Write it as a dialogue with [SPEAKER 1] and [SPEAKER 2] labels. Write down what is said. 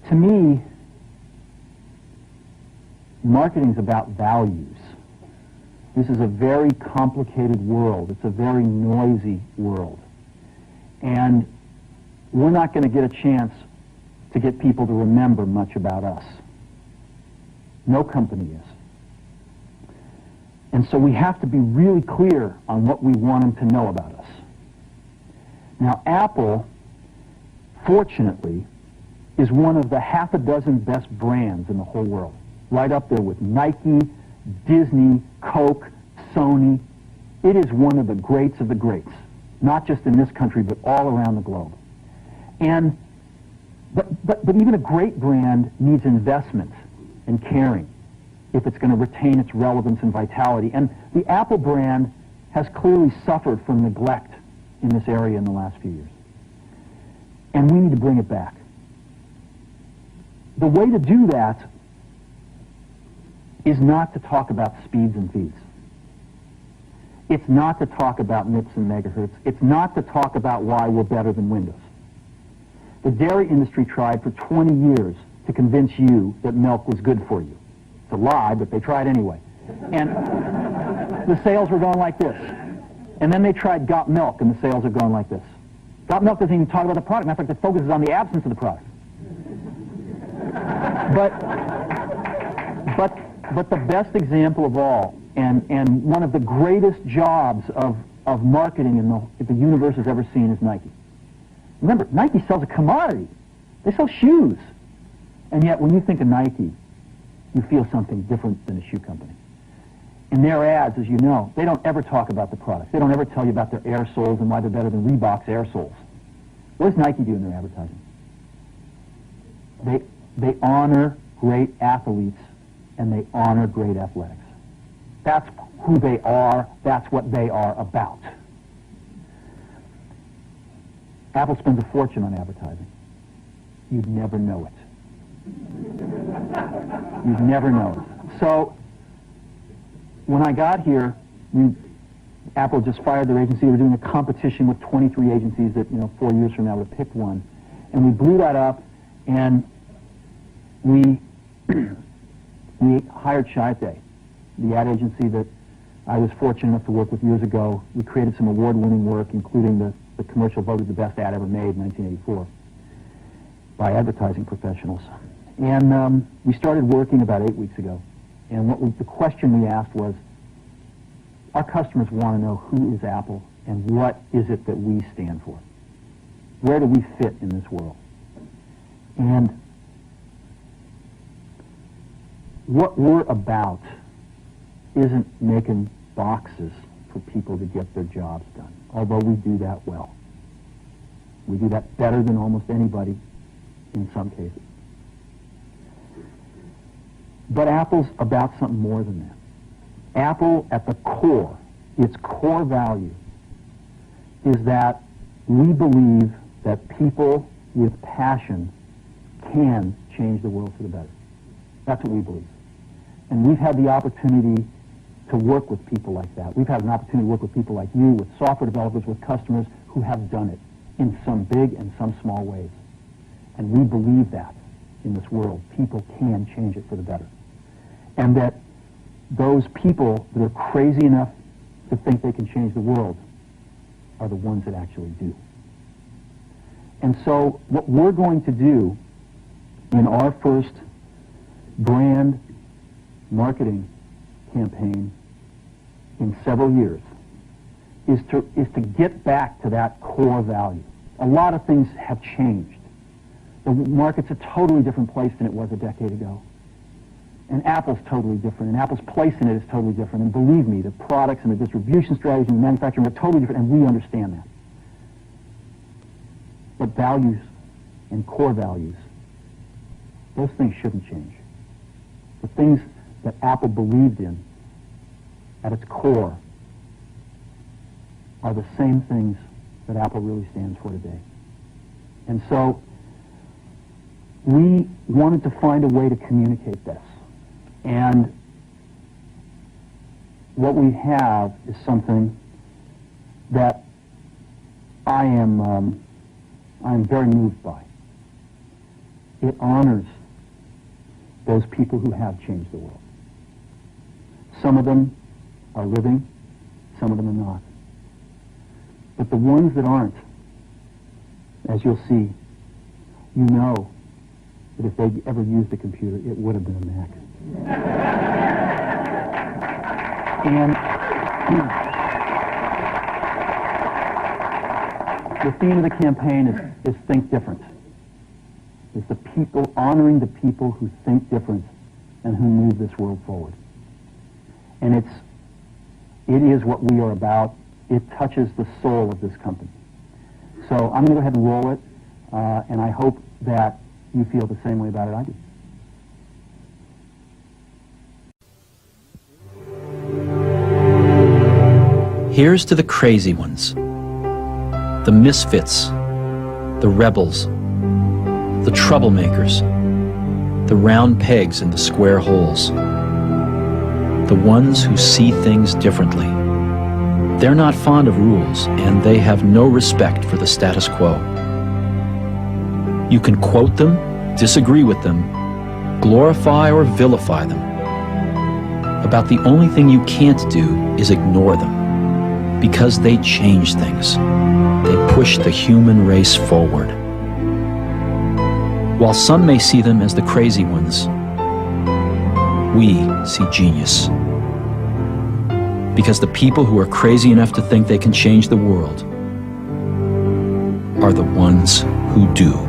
[SPEAKER 1] To me, marketing is about values. This is a very complicated world. It's a very noisy world. And we're not going to get a chance to get people to remember much about us. No company is. And so we have to be really clear on what we want them to know about us. Now, Apple, fortunately, is one of the half a dozen best brands in the whole world. Right up there with Nike, Disney, Coke, Sony. It is one of the greats of the greats. Not just in this country, but all around the globe. And but even a great brand needs investment and caring if it's going to retain its relevance and vitality. And the Apple brand has clearly suffered from neglect in this area in the last few years. And we need to bring it back. The way to do that is not to talk about speeds and feeds. It's not to talk about MIPS and megahertz. It's not to talk about why we're better than Windows. The dairy industry tried for 20 years to convince you that milk was good for you. It's a lie, but they tried anyway. And the sales were going like this. And then they tried Got Milk, and the sales are going like this. Got Milk doesn't even talk about the product. Matter of fact, it focuses on the absence of the product. But the best example of all, and one of the greatest jobs of marketing the universe has ever seen is Nike. Remember, Nike sells a commodity. They sell shoes. And yet, when you think of Nike, you feel something different than a shoe company. In their ads, as you know, they don't ever talk about the product. They don't ever tell you about their air soles and why they're better than Reebok's air soles. What does Nike do in their advertising? They honor great athletes, and they honor great athletics. That's who they are. That's what they are about. Apple spends a fortune on advertising. You'd never know it. You'd never know it. So, when I got here, Apple just fired their agency. We were doing a competition with 23 agencies that, 4 years from now would have picked one. And we blew that up, and we hired Chiate, the ad agency that I was fortunate enough to work with years ago. We created some award-winning work, including the commercial voted the best ad ever made in 1984 by advertising professionals. And we started working about 8 weeks ago. And the question we asked was, our customers want to know who is Apple and what is it that we stand for? Where do we fit in this world? And what we're about isn't making boxes for people to get their jobs done, although we do that well. We do that better than almost anybody in some cases. But Apple's about something more than that. Apple, at the core, its core value, is that we believe that people with passion can change the world for the better. That's what we believe. And we've had the opportunity to work with people like that. We've had an opportunity to work with people like you, with software developers, with customers who have done it in some big and some small ways. And we believe that in this world. People can change it for the better. And that those people that are crazy enough to think they can change the world are the ones that actually do. And so what we're going to do in our first brand marketing campaign in several years is to get back to that core value. A lot of things have changed. The market's a totally different place than it was a decade ago. And Apple's totally different, and Apple's place in it is totally different. And believe me, the products and the distribution strategy and the manufacturing are totally different, and we understand that. But values and core values, those things shouldn't change. The things that Apple believed in at its core are the same things that Apple really stands for today. And so we wanted to find a way to communicate this. And what we have is something that I'm very moved by. it honors those people who have changed the world. Some of them are living, some of them are not. But the ones that aren't, as you'll see, you know that if they'd ever used a computer, it would have been a Mac. And the theme of the campaign is Think Different. It's the people, honoring the people who think different and who move this world forward. And it is what we are about. It touches the soul of this company. So I'm going to go ahead and roll it, and I hope that you feel the same way about it I do.
[SPEAKER 2] Here's to the crazy ones, the misfits, the rebels, the troublemakers, the round pegs in the square holes, the ones who see things differently. They're not fond of rules, and they have no respect for the status quo. You can quote them, disagree with them, glorify or vilify them. About the only thing you can't do is ignore them, because they change things. They push the human race forward. While some may see them as the crazy ones, we see genius. Because the people who are crazy enough to think they can change the world are the ones who do.